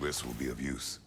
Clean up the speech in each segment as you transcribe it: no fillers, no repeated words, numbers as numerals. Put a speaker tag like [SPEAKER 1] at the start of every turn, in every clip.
[SPEAKER 1] this will be of use.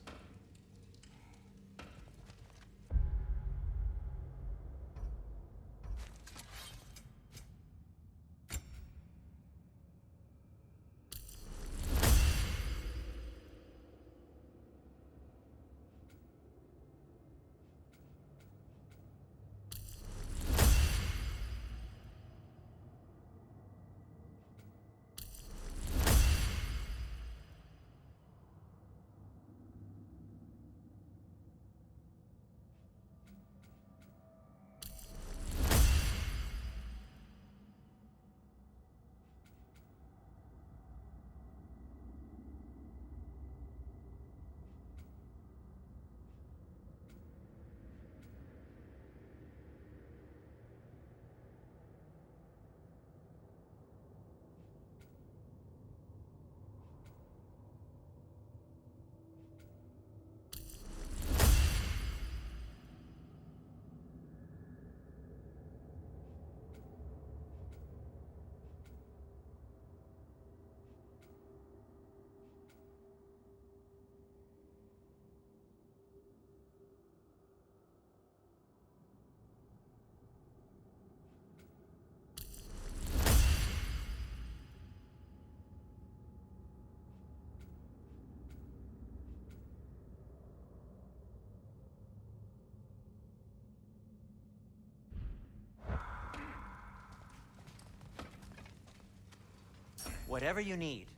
[SPEAKER 2] Whatever you need.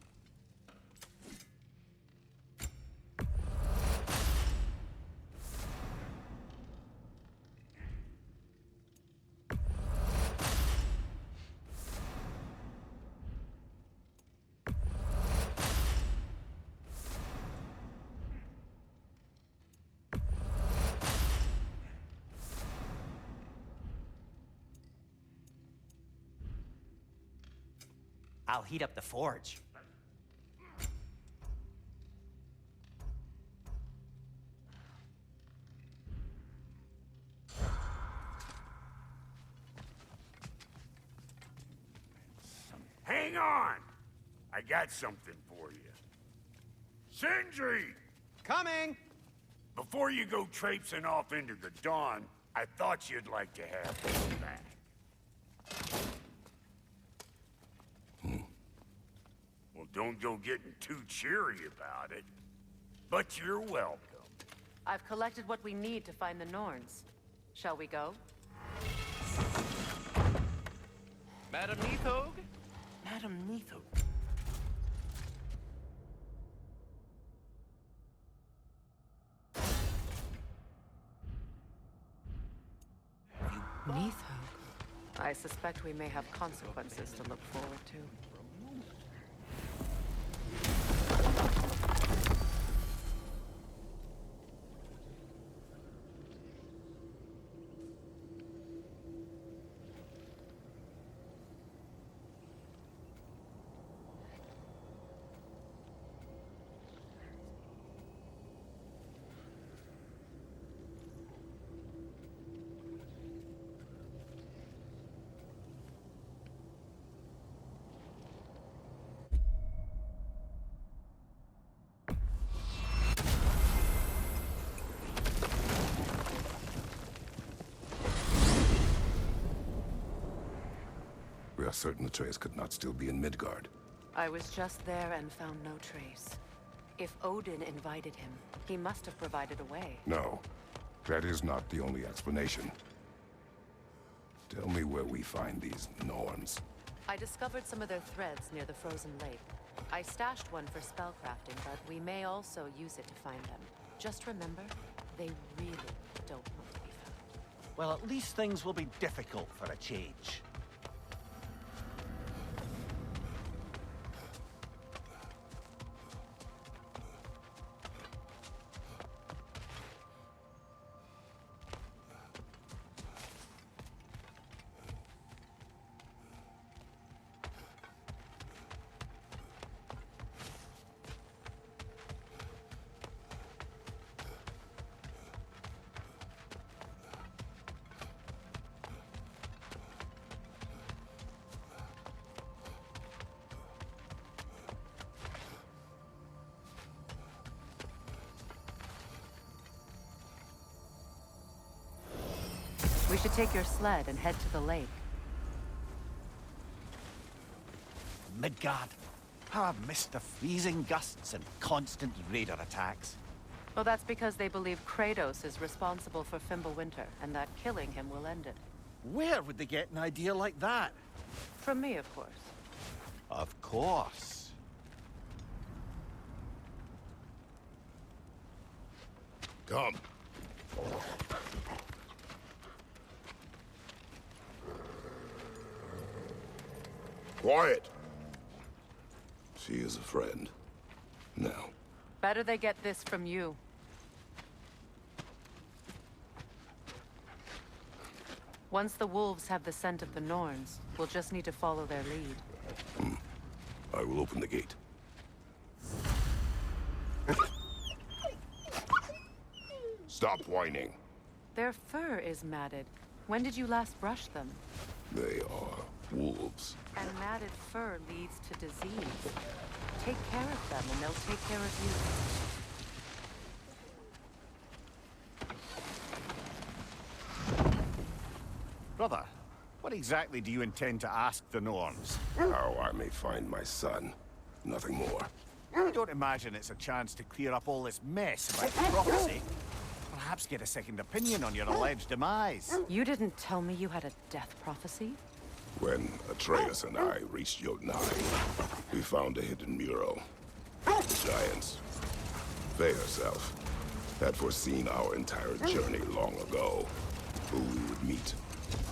[SPEAKER 2] I'll heat up the forge.
[SPEAKER 3] Hang on! I got something for you. Sindri!
[SPEAKER 2] Coming!
[SPEAKER 3] Before you go traipsing off into the dawn, I thought you'd like to have this back. Well, don't go getting too cheery about it. But you're welcome.
[SPEAKER 4] I've collected what we need to find the Norns. Shall we go?
[SPEAKER 5] Madam Neathog?
[SPEAKER 2] Madam Neathog.
[SPEAKER 4] Neathog. I suspect we may have consequences to look forward to.
[SPEAKER 1] We are certain the trace could not still be in Midgard.
[SPEAKER 4] I was just there and found no trace. If Odin invited him, he must have provided a way.
[SPEAKER 1] No, that is not the only explanation. Tell me where we find these Norns.
[SPEAKER 4] I discovered some of their threads near the frozen lake. I stashed one for spellcrafting, but we may also use it to find them. Just remember, they really don't want to be found.
[SPEAKER 2] Well, at least things will be difficult for a change.
[SPEAKER 4] should take your sled and head to the lake.
[SPEAKER 2] Midgard. How I've missed the freezing gusts and constant raider attacks.
[SPEAKER 4] Well, that's because they believe Kratos is responsible for Fimbulwinter, and that killing him will end it.
[SPEAKER 2] Where would they get an idea like that?
[SPEAKER 4] From me, of course.
[SPEAKER 2] Of course.
[SPEAKER 1] Come. Quiet. She is a friend. Now.
[SPEAKER 4] Better they get this from you. Once the wolves have the scent of the Norns, we'll just need to follow their lead.
[SPEAKER 1] I will open the gate. Stop whining.
[SPEAKER 4] Their fur is matted. When did you last brush them?
[SPEAKER 1] They are wolves.
[SPEAKER 4] And matted fur leads to disease. Take care of them, and they'll take care of you.
[SPEAKER 2] Brother, what exactly do you intend to ask the Norns?
[SPEAKER 1] How I may find my son. Nothing more.
[SPEAKER 2] I don't imagine it's a chance to clear up all this mess about prophecy. Perhaps get a second opinion on your alleged demise.
[SPEAKER 4] You didn't tell me you had a death prophecy?
[SPEAKER 1] When Atreus and I reached Jotunheim, we found a hidden mural. The giants, they herself, had foreseen our entire journey long ago. Who we would meet,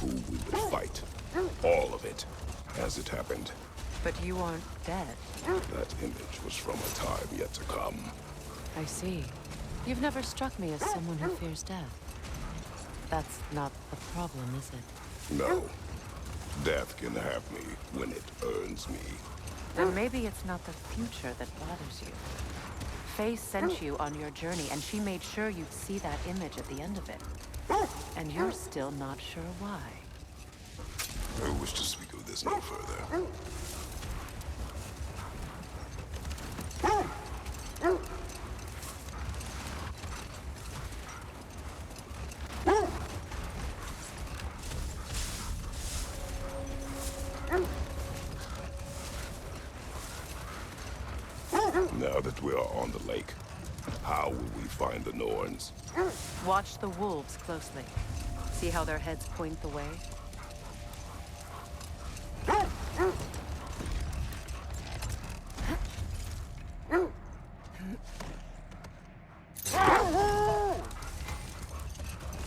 [SPEAKER 1] who we would fight. All of it, as it happened.
[SPEAKER 4] But you aren't dead.
[SPEAKER 1] That image was from a time yet to come.
[SPEAKER 4] I see. You've never struck me as someone who fears death. That's not the problem, is it?
[SPEAKER 1] No. Death can have me when it earns me.
[SPEAKER 4] Then maybe it's not the future that bothers you. Faye sent you on your journey, and she made sure you'd see that image at the end of it. And you're still not sure why.
[SPEAKER 1] I wish to speak of this no further. Now that we are on the lake, how will we find the Norns?
[SPEAKER 4] Watch the wolves closely. See how their heads point the way?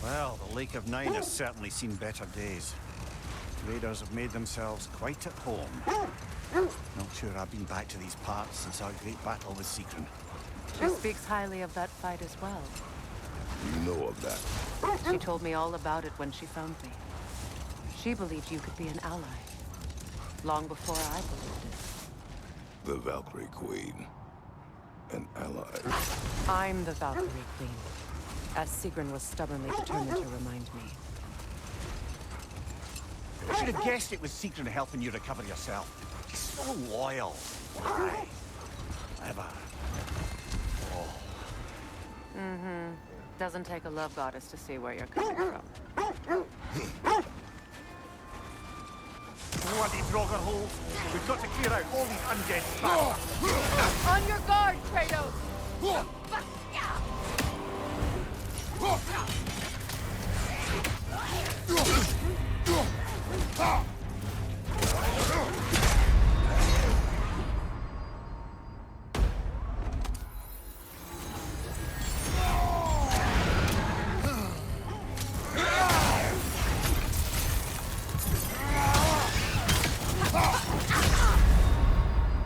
[SPEAKER 2] Well, the Lake of Nine has certainly seen better days. Raiders have made themselves quite at home. Not sure I've been back to these parts since our great battle with Sigrun.
[SPEAKER 4] She speaks highly of that fight as well.
[SPEAKER 1] You know of that.
[SPEAKER 4] She told me all about it when she found me. She believed you could be an ally. Long before I believed it.
[SPEAKER 1] The Valkyrie Queen. An ally.
[SPEAKER 4] I'm the Valkyrie Queen, as Sigrun was stubbornly determined to remind me.
[SPEAKER 2] I should have guessed it was Sigrun helping you recover yourself. She's so loyal. Why? Ever.
[SPEAKER 4] Doesn't take a love goddess to see where you're coming from.
[SPEAKER 2] Bloody Draugr holes. We've got to clear out all these undead bastards.
[SPEAKER 4] On your guard, Kratos!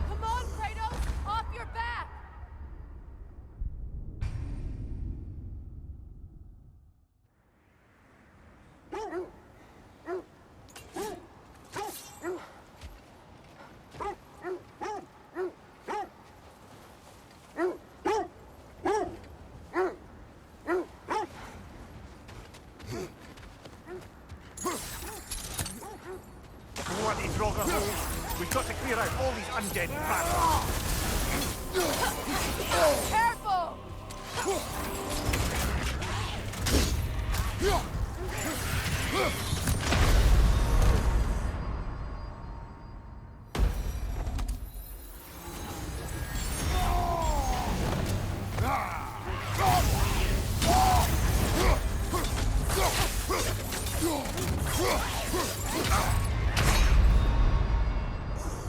[SPEAKER 4] Come on, Kratos! Off your back!
[SPEAKER 2] Bloody Draugr holes. We've got to clear out all these undead bastards.
[SPEAKER 4] Careful!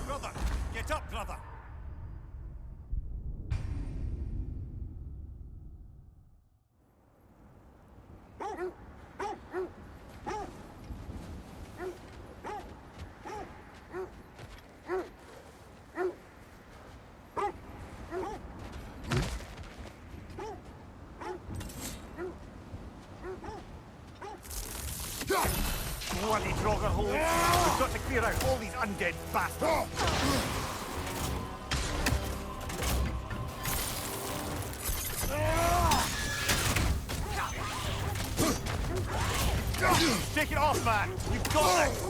[SPEAKER 2] Brother, get up, brother. Bloody Draugr hole. We've got to clear out all these undead bastards. Take it off, man. You've got this.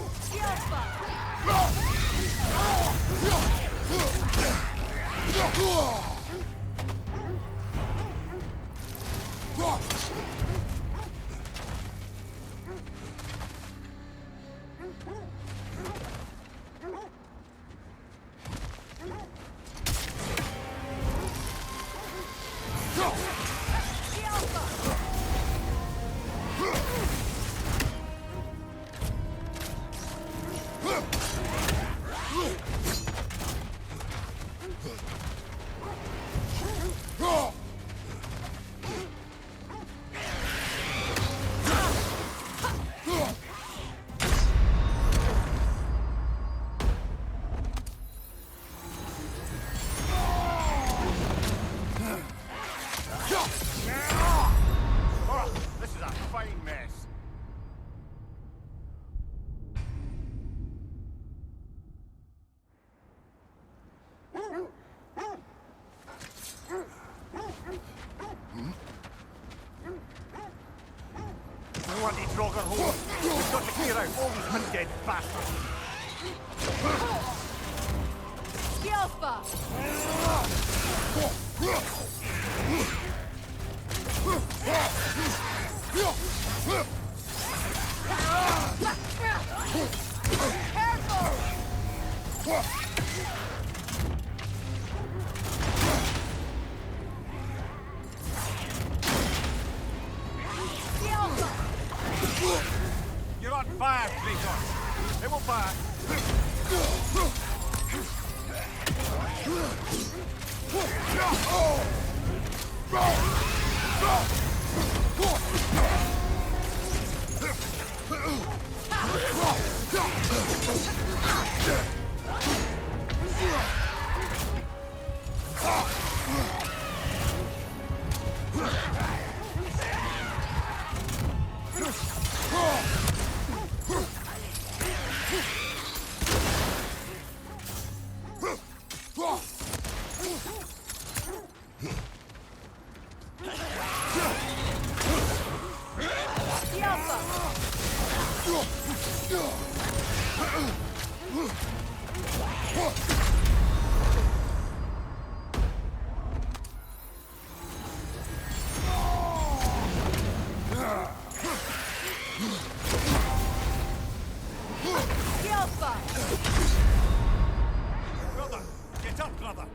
[SPEAKER 2] This is a fine mess. Bloody Draugr hole. We've got to clear out all these undead bastards. You're on fire, Kratos. It will pass. Brother, get up, brother.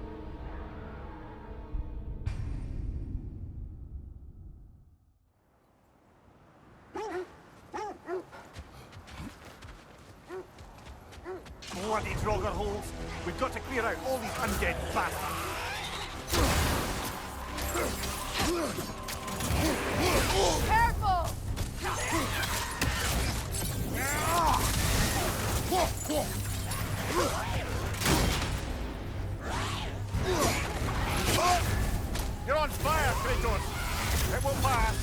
[SPEAKER 2] Bloody Draugr holes. We've got to clear out all these undead bastards.
[SPEAKER 6] Careful!
[SPEAKER 2] You're on fire, Kratos. It will pass.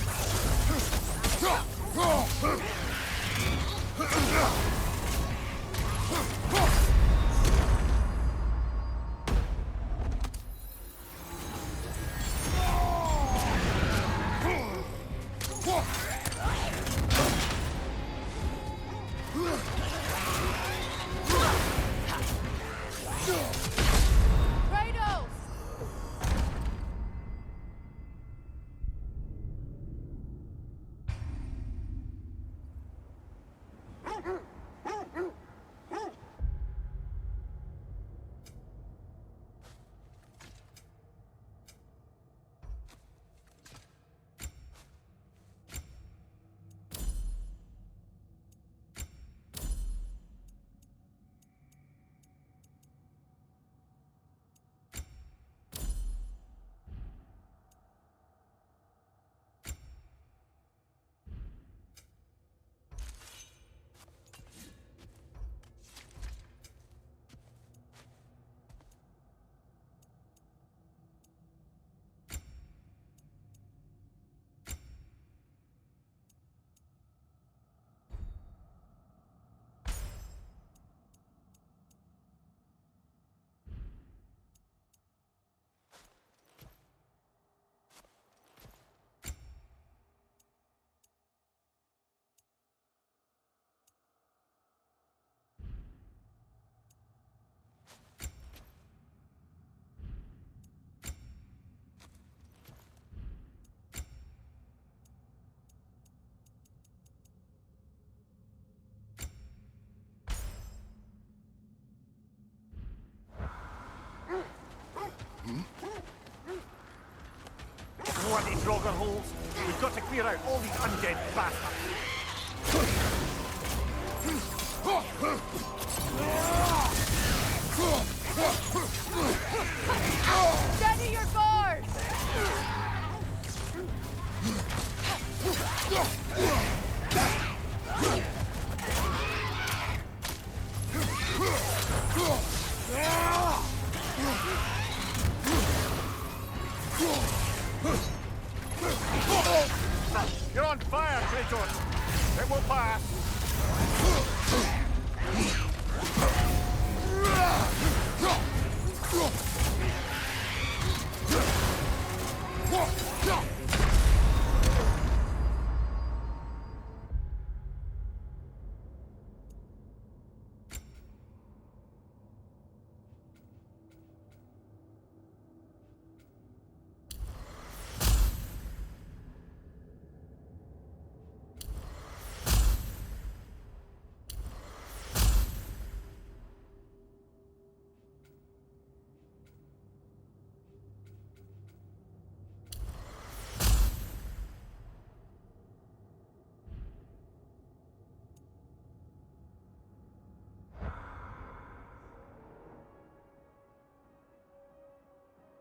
[SPEAKER 2] Draugr holes. We've got to clear out all these undead bastards.
[SPEAKER 6] Steady your guard!
[SPEAKER 2] You're on fire, Kratos! It will pass!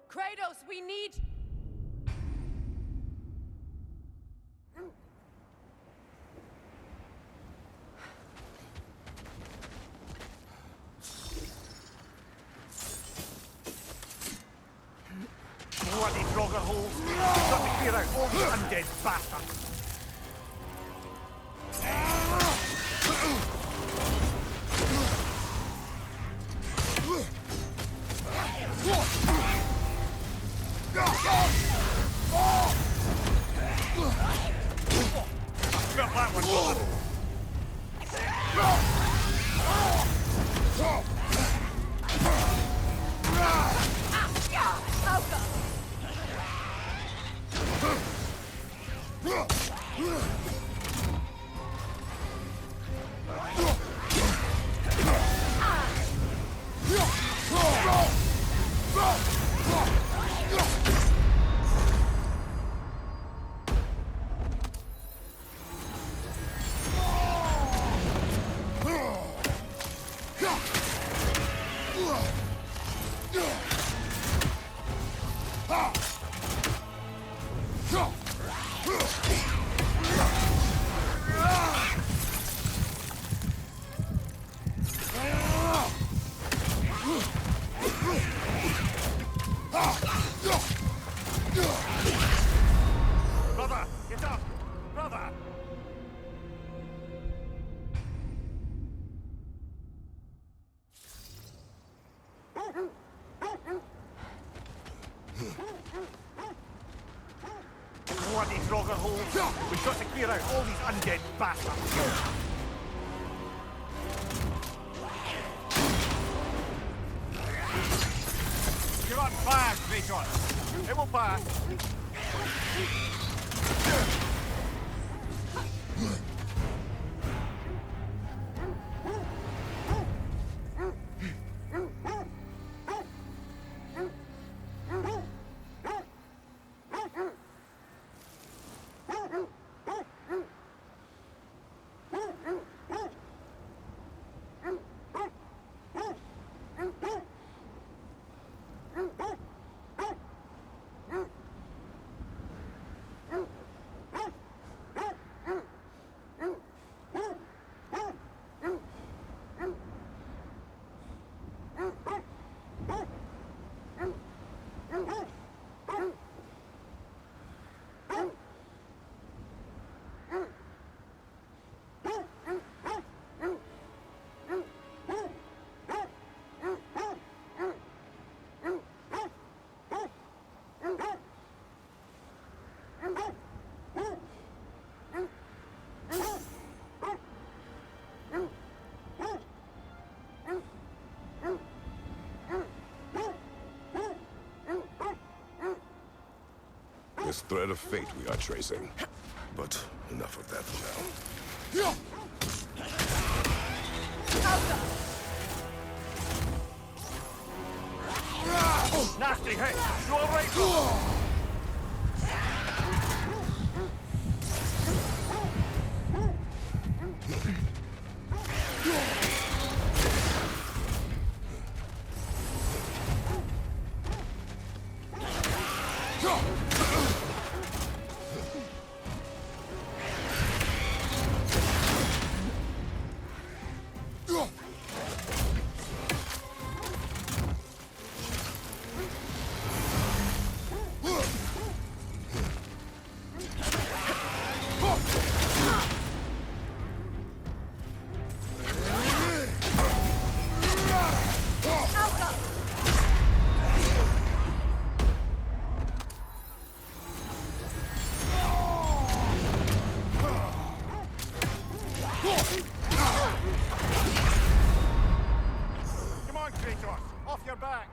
[SPEAKER 6] Kratos, we need...
[SPEAKER 2] Bloody Draugr holes! We've got to clear out all these undead bastards! Got that one, Roland. Brother, get up! Brother! Bloody Draugr holes! We've got to clear out all these undead bastards! You're on fire, Kratos! It will pass!
[SPEAKER 1] This thread of fate we are tracing. But enough of that for now.
[SPEAKER 2] Nasty hit! You all right?
[SPEAKER 5] back.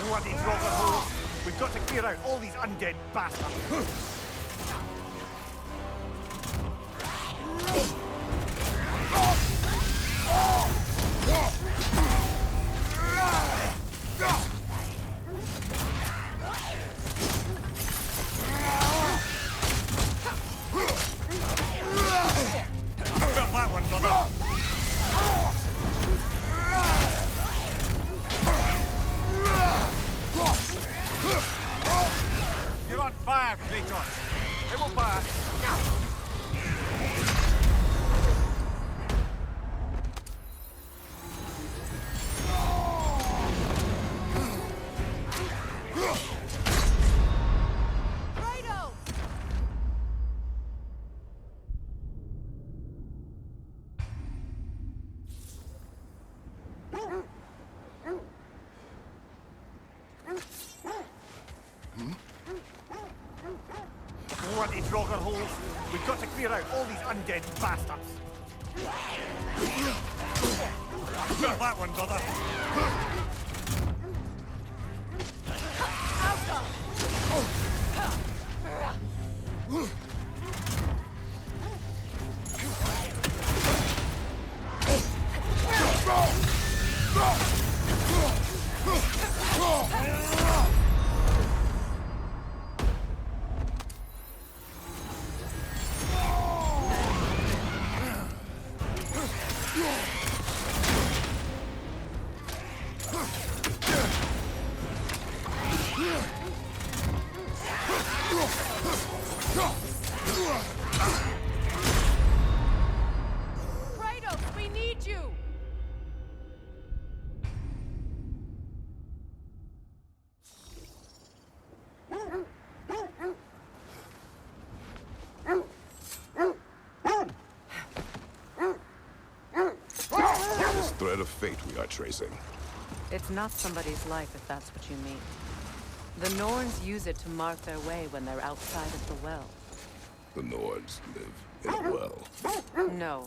[SPEAKER 2] Bloody Brotherhood! We've got to clear out all these undead bastards! Got that one, brother! You're on fire, Kratos. It will pass.
[SPEAKER 6] Kratos!
[SPEAKER 2] Bloody Draugr holes! We've got to clear out all these undead bastards! Got that one, brother!
[SPEAKER 6] Kratos, we need you!
[SPEAKER 1] This thread of fate we are tracing.
[SPEAKER 4] It's not somebody's life, if that's what you mean. The Norns use it to mark their way when they're outside of the well.
[SPEAKER 1] The Nords live in a well.
[SPEAKER 4] No.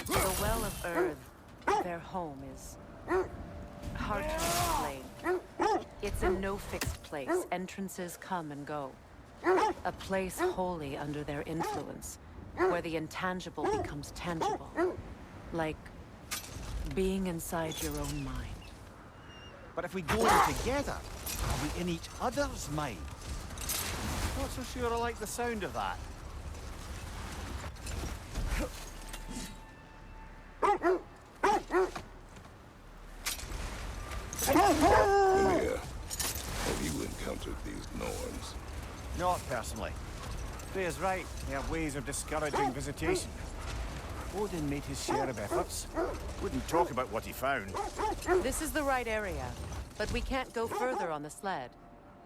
[SPEAKER 4] The well their home is hard to explain. It's a no-fixed place. Entrances come and go. A place wholly under their influence, where the intangible becomes tangible. Like being inside your own mind.
[SPEAKER 2] But if we go in together, are we in each other's mind? Not so sure I like the sound of that.
[SPEAKER 1] Mimir, have you encountered these Norns?
[SPEAKER 2] Not personally. Freya's right. They have ways of discouraging visitation. Odin made his share of efforts. Wouldn't talk about what he found.
[SPEAKER 4] This is the right area, but we can't go further on the sled.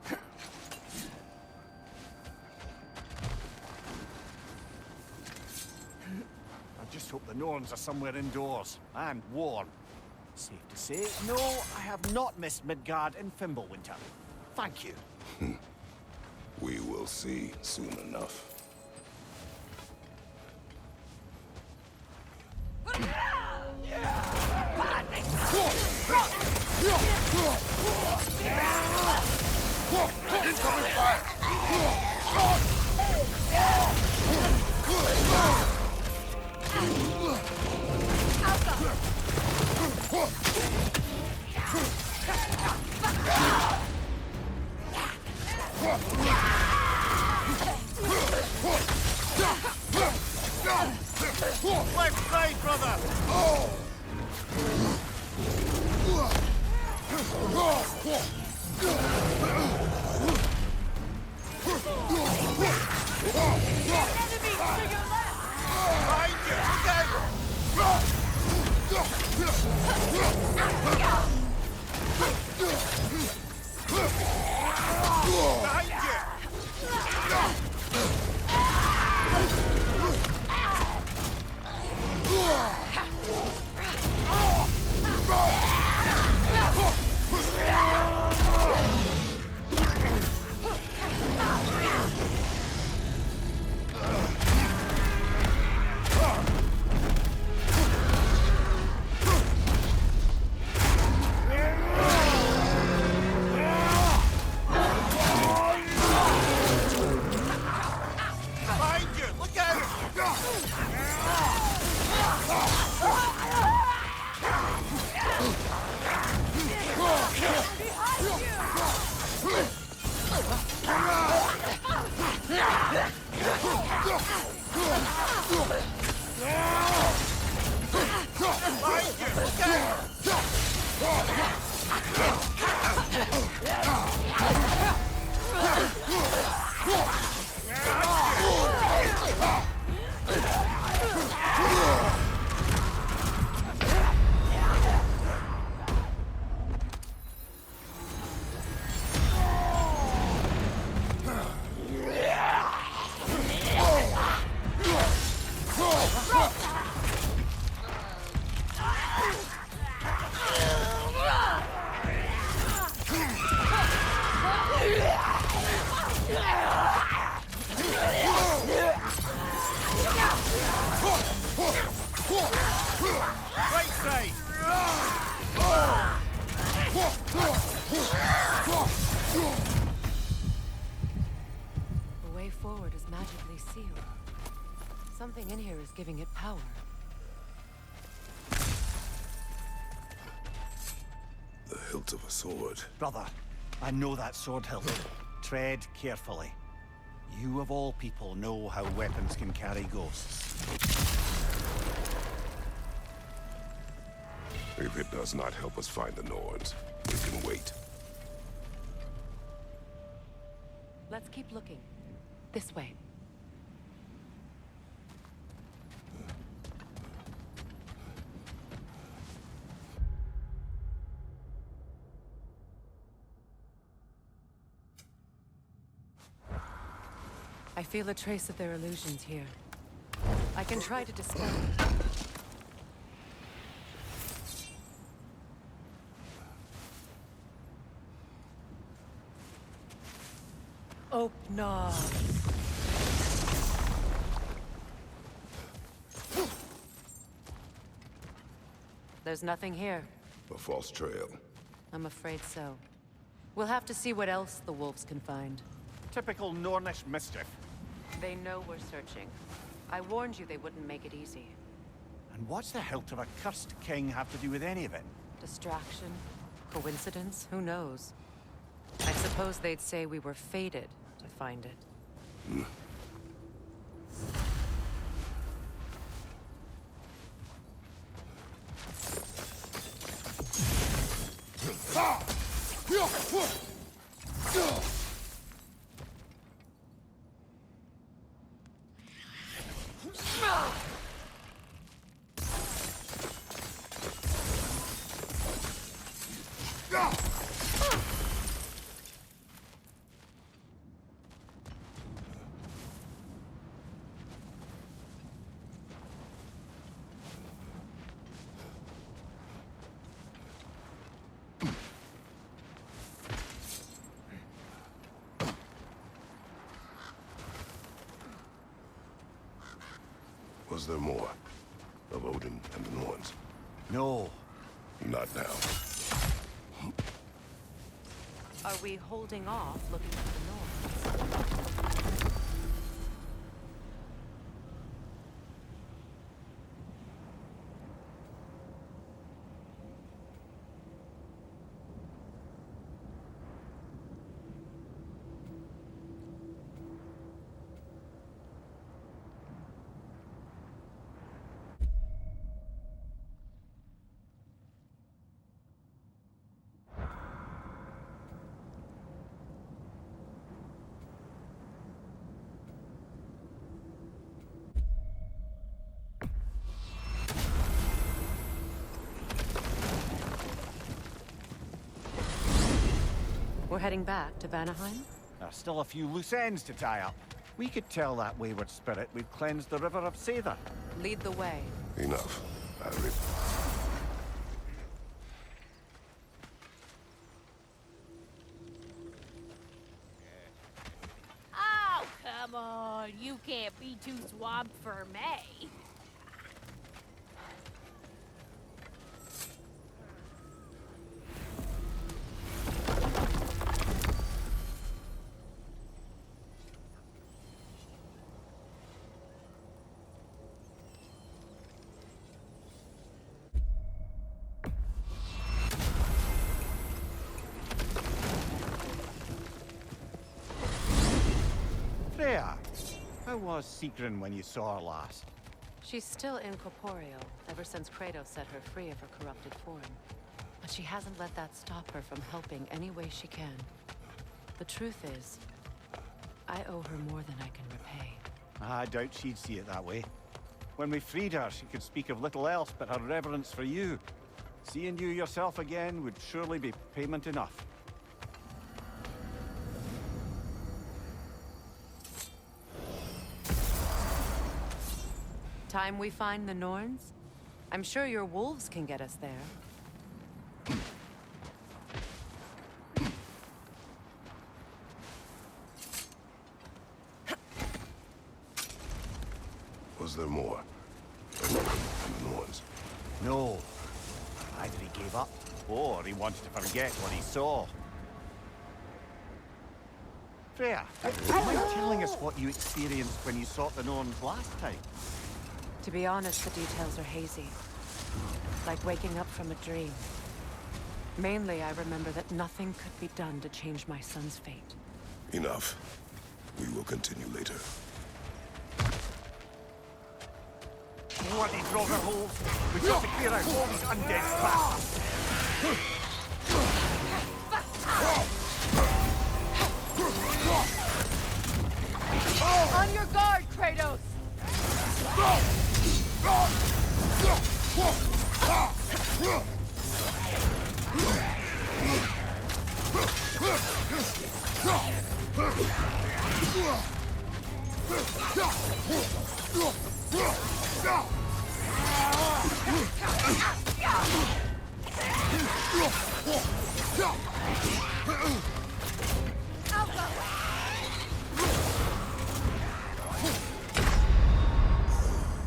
[SPEAKER 2] I just hope the Norns are somewhere indoors and warm. Safe to say, no, I have not missed Midgard in Fimbulwinter. Thank you.
[SPEAKER 1] We will see soon enough.
[SPEAKER 7] Incoming fire!
[SPEAKER 2] Left side, brother! Right side!
[SPEAKER 4] The way forward is magically sealed. Something in here is giving it power.
[SPEAKER 1] The hilt of a sword.
[SPEAKER 2] Brother, I know that sword hilt. Tread carefully. You of all people know how weapons can carry ghosts.
[SPEAKER 1] If it does not help us find the Norns, we can wait.
[SPEAKER 4] Let's keep looking. This way. I feel a trace of their illusions here. I can try to dispel it. Opna. There's nothing here.
[SPEAKER 1] A false trail.
[SPEAKER 4] I'm afraid so. We'll have to see what else the wolves can find.
[SPEAKER 2] Typical Nornish mischief.
[SPEAKER 4] They know we're searching. I warned you they wouldn't make it easy.
[SPEAKER 2] And what's the hilt of a cursed king have to do with any of it?
[SPEAKER 4] Distraction? Coincidence? Who knows? I suppose they'd say we were fated to find it.
[SPEAKER 1] Was there more? Of Odin and the Norns?
[SPEAKER 2] No.
[SPEAKER 1] Not now.
[SPEAKER 4] Are we holding off looking for the North? We're heading back to Vanaheim?
[SPEAKER 2] There's still a few loose ends to tie up. We could tell that wayward spirit we've cleansed the river of Seither.
[SPEAKER 4] Lead the way.
[SPEAKER 1] Enough.
[SPEAKER 6] Oh, come on. You can't be too swamped for me.
[SPEAKER 2] Freya, how was Sigrun when you saw her last?
[SPEAKER 4] She's still incorporeal, ever since Kratos set her free of her corrupted form. But she hasn't let that stop her from helping any way she can. The truth is, I owe her more than I can repay.
[SPEAKER 2] I doubt she'd see it that way. When we freed her, she could speak of little else but her reverence for you. Seeing you yourself again would surely be payment enough.
[SPEAKER 4] Time we find the Norns? I'm sure your wolves can get us there.
[SPEAKER 1] Was there more? Of Odin and the Norns?
[SPEAKER 2] No. Either he gave up, or he wanted to forget what he saw. Freya, do you mind telling us what you experienced when you sought the Norns last time?
[SPEAKER 4] To be honest, the details are hazy. Like waking up from a dream. Mainly, I remember that nothing could be done to change my son's fate.
[SPEAKER 1] Enough. We will continue later.
[SPEAKER 2] Bloody Drover holes! We've got to clear out all these undead bastards!
[SPEAKER 6] On your guard, Kratos!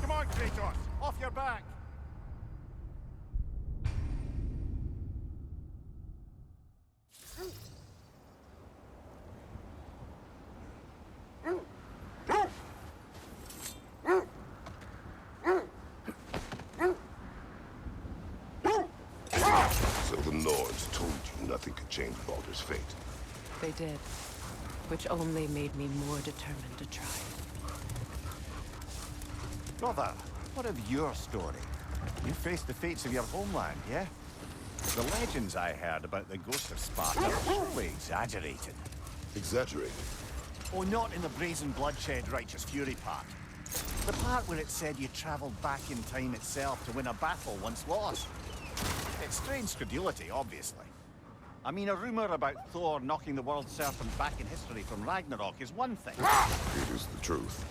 [SPEAKER 2] Come on, Kratos! Off your back!
[SPEAKER 1] nothing could change Baldur's fate.
[SPEAKER 4] They did, which only made me more determined to try.
[SPEAKER 2] Brother, what of your story? You faced the fates of your homeland, yeah? The legends I heard about the ghost of Sparta were surely exaggerated.
[SPEAKER 1] Exaggerated?
[SPEAKER 2] Oh, not in the brazen bloodshed righteous fury part. The part where it said you travelled back in time itself to win a battle once lost. It's strange credulity, obviously. I mean, a rumour about Thor knocking the world serpent back in history from Ragnarok is one thing.
[SPEAKER 1] It is the truth.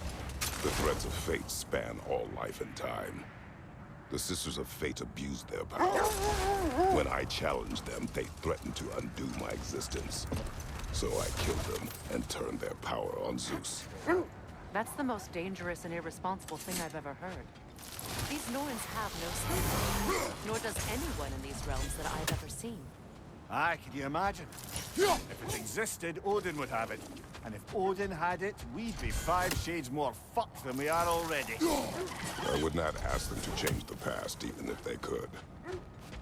[SPEAKER 1] The threads of fate span all life and time. The Sisters of Fate abused their power. When I challenged them, they threatened to undo my existence. So I killed them and turned their power on Zeus.
[SPEAKER 4] That's the most dangerous and irresponsible thing I've ever heard. These Norns have no sense, nor does anyone in these realms that I've ever seen.
[SPEAKER 2] Aye, can you imagine? If it existed, Odin would have it. And if Odin had it, we'd be 5 shades more fucked than we are already.
[SPEAKER 1] I would not ask them to change the past, even if they could.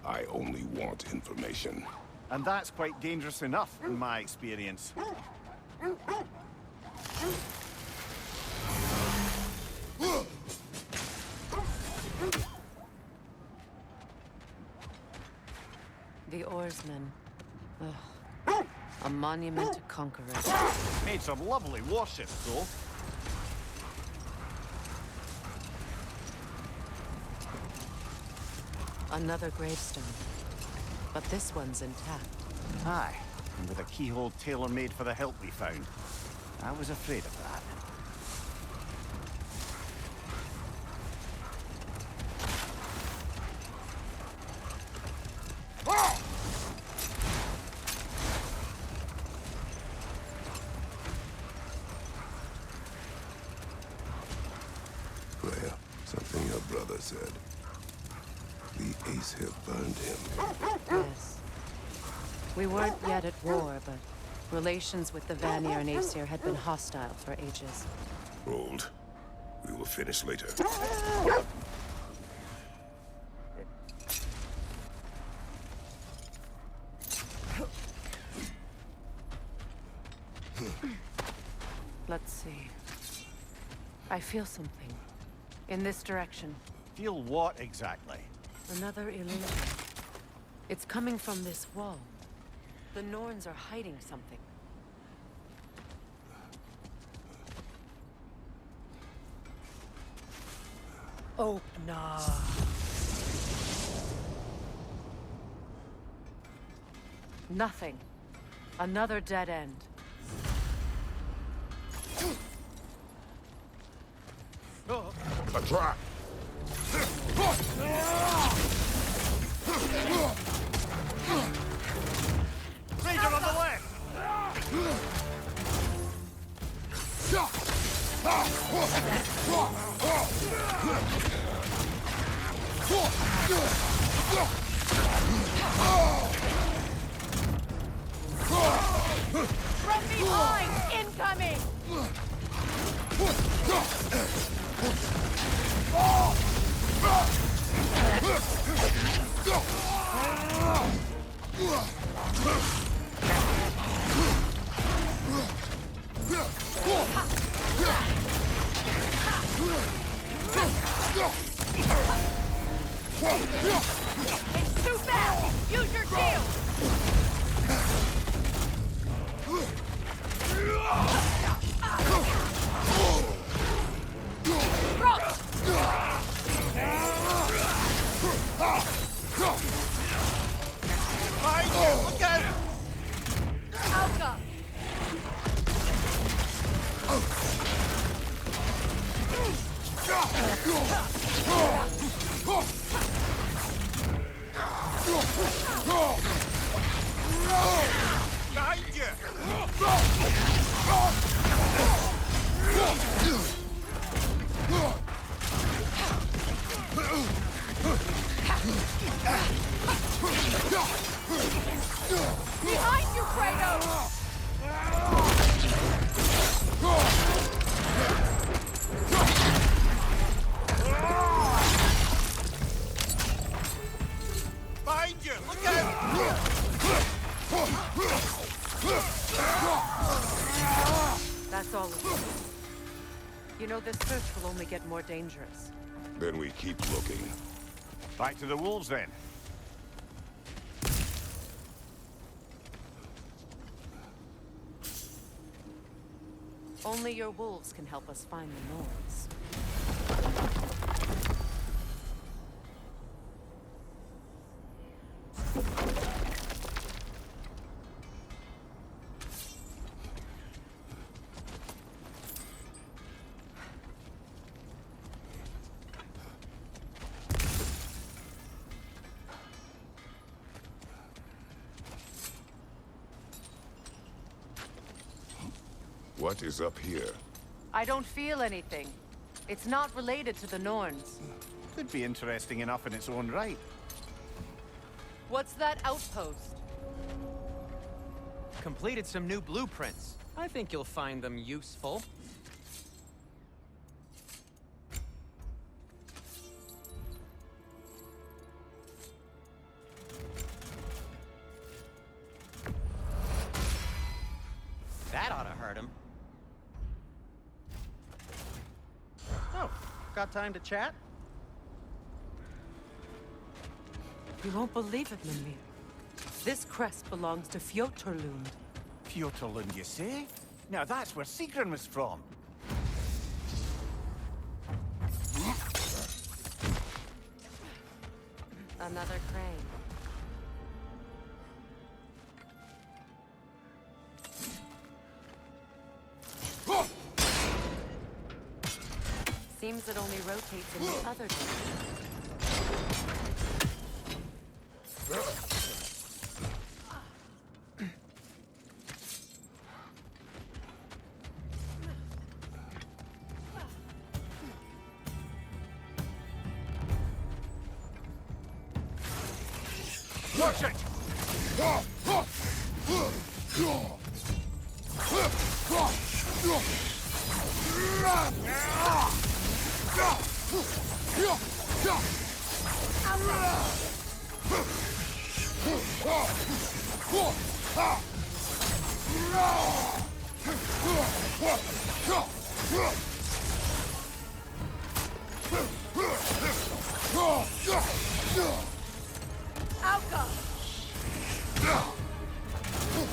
[SPEAKER 1] I only want information.
[SPEAKER 2] And that's quite dangerous enough, in my experience.
[SPEAKER 4] The Oarsmen. Ugh. A monument to conquerors.
[SPEAKER 2] Made some lovely warships, though.
[SPEAKER 4] Another gravestone. But this one's intact.
[SPEAKER 2] Aye, and with a keyhole tailor-made for the help we found. I was afraid of that.
[SPEAKER 1] Freya, something your brother said. The Ace have burned him.
[SPEAKER 4] Yes. We weren't yet at war, but relations with the Vanir and Aesir had been hostile for ages.
[SPEAKER 1] Hold. We will finish later.
[SPEAKER 4] Let's see. I feel something. In this direction.
[SPEAKER 2] Feel what exactly?
[SPEAKER 4] Another illusion. It's coming from this wall. The Norns are hiding something. Opener. Nothing. Another dead end.
[SPEAKER 1] A trap!
[SPEAKER 2] Ranger on the left!
[SPEAKER 6] From behind! Incoming! It's too fast! Use your shield!
[SPEAKER 2] Look out!
[SPEAKER 6] Alka!
[SPEAKER 2] Behind you!
[SPEAKER 6] Behind you, Kratos!
[SPEAKER 2] Behind you! Look out!
[SPEAKER 4] That's all of it. You know, this search will only get more dangerous.
[SPEAKER 1] Then we keep looking.
[SPEAKER 2] Back to the wolves, then.
[SPEAKER 4] Only your wolves can help us find the Norns.
[SPEAKER 1] What is up here?
[SPEAKER 4] I don't feel anything. It's not related to the Norns.
[SPEAKER 2] Could be interesting enough in its own right.
[SPEAKER 4] What's that outpost?
[SPEAKER 5] Completed some new blueprints. I think you'll find them useful. That ought to hurt him. Oh, got time to chat?
[SPEAKER 4] You won't believe it, Mimir. This crest belongs to Fjotorlund.
[SPEAKER 2] Fjotorlund, you say? Now that's where Sigrun was from.
[SPEAKER 4] Another crane. Seems it only rotates in the other direction.
[SPEAKER 2] Watch it!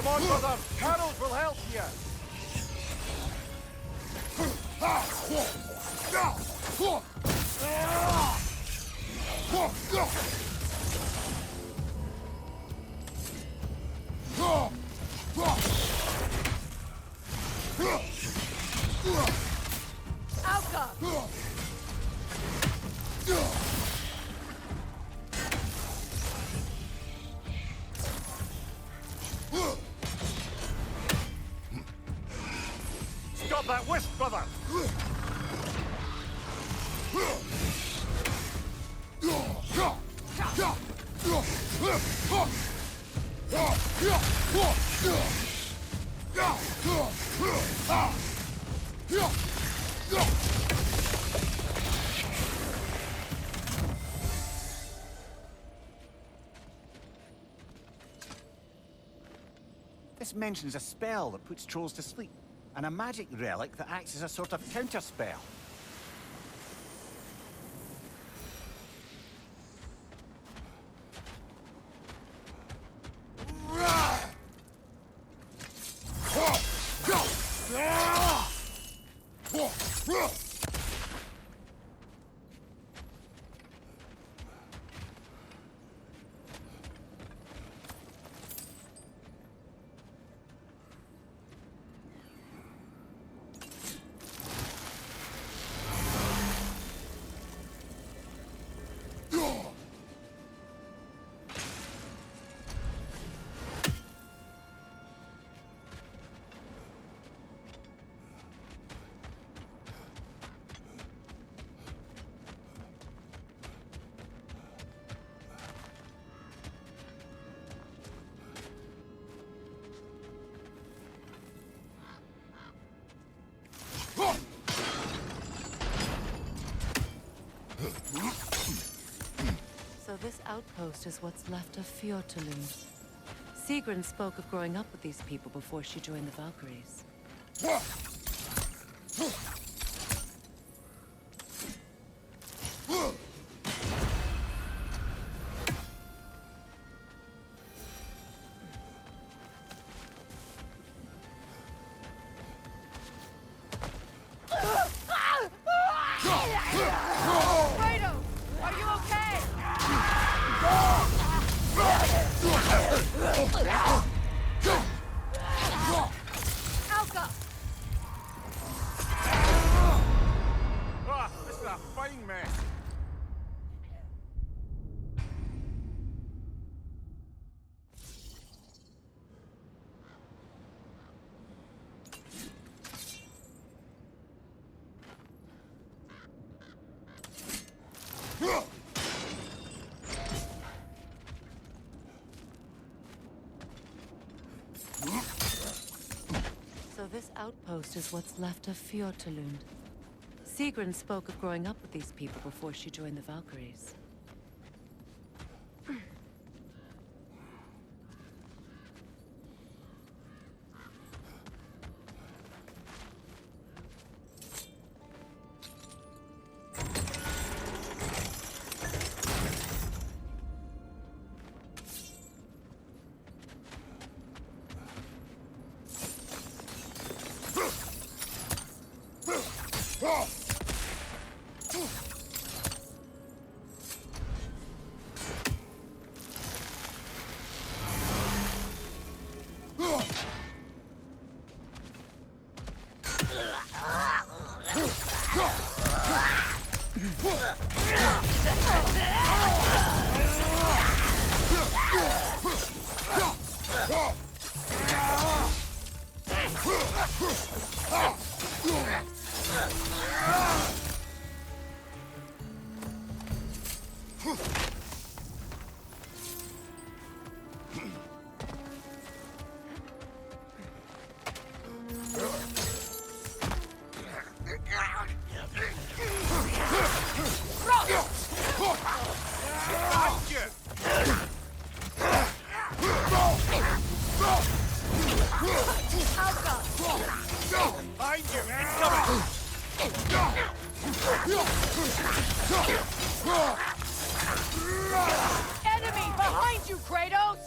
[SPEAKER 2] Come on, brother! Carols will help you! Stop that wisp, brother! This mentions a spell that puts trolls to sleep, and a magic relic that acts as a sort of counterspell.
[SPEAKER 4] So this outpost is what's left of Fjotorlund. Sigrun spoke of growing up with these people before she joined the Valkyries.
[SPEAKER 2] This is a fine mess.
[SPEAKER 4] So this outpost is what's left of Fjordtalund. Sigrun spoke of growing up with these people before she joined the Valkyries.
[SPEAKER 6] Enemy behind you, Kratos!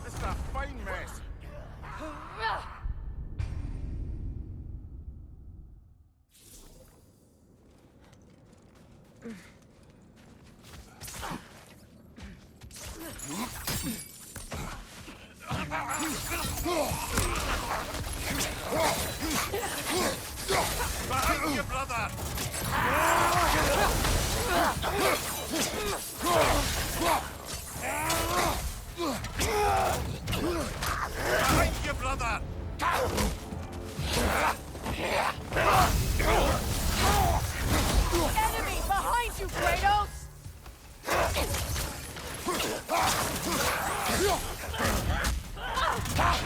[SPEAKER 2] This is a fine mess. Behind you, brother! Behind you, brother!
[SPEAKER 6] Enemy behind you, Kratos!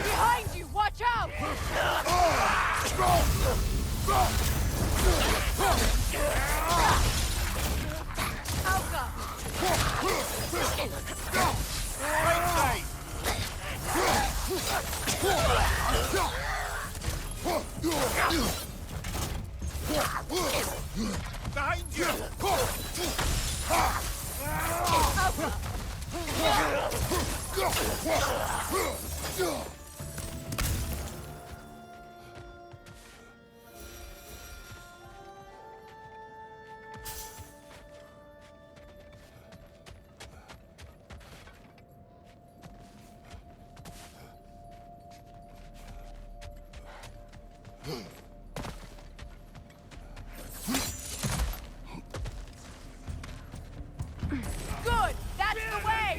[SPEAKER 6] Behind you, watch out! Alka!
[SPEAKER 2] Right side! Behind you!
[SPEAKER 6] Good! That's the way!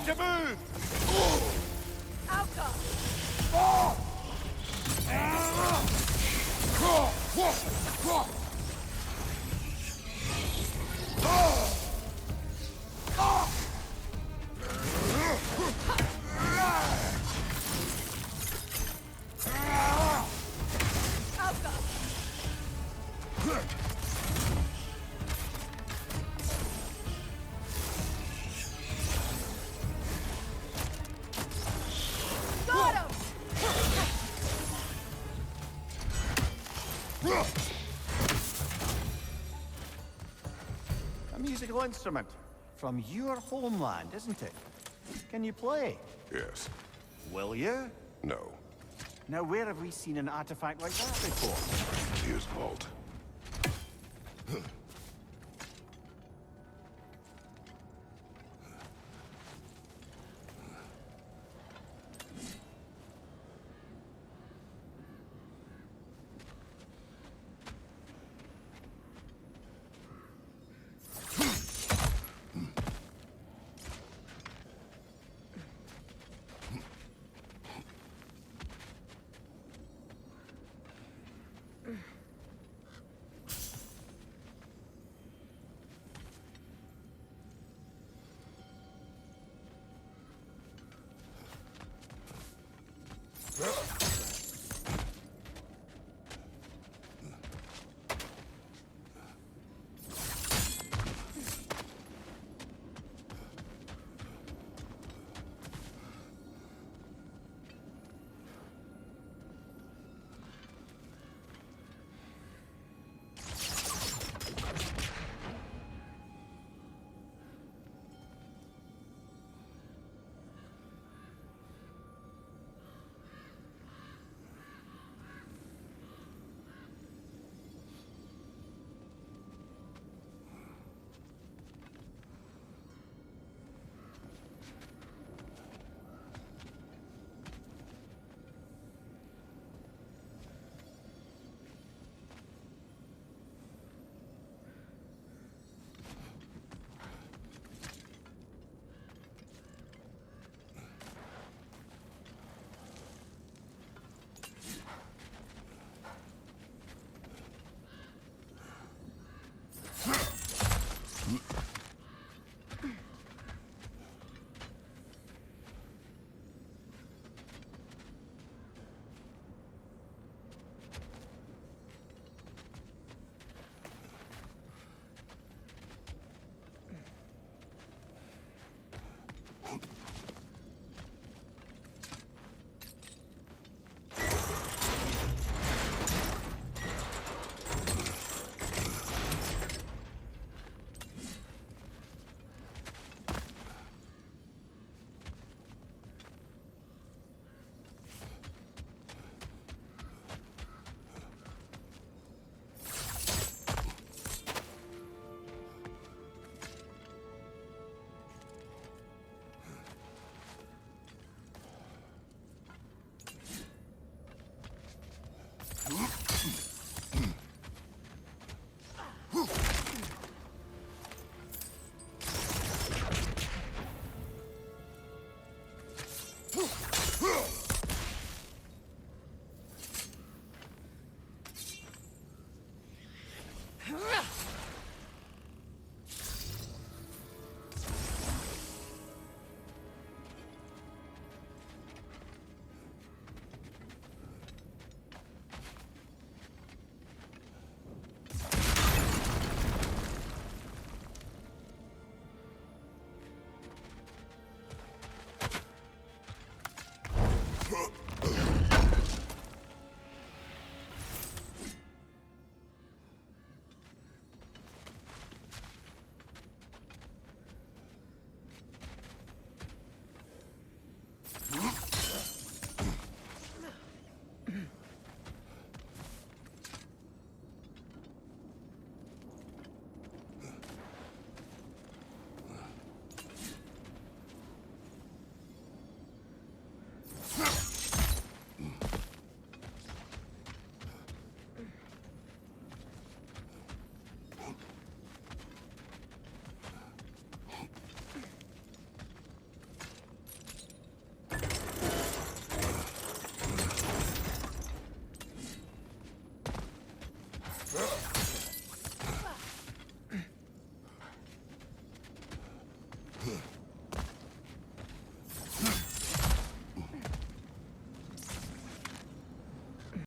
[SPEAKER 3] need to move!
[SPEAKER 6] Outcome! Got him!
[SPEAKER 2] A musical instrument from your homeland, isn't it? Can you play?
[SPEAKER 1] Yes.
[SPEAKER 2] Will you?
[SPEAKER 1] No.
[SPEAKER 2] Now, where have we seen an artifact like that before?
[SPEAKER 1] Here's Vault.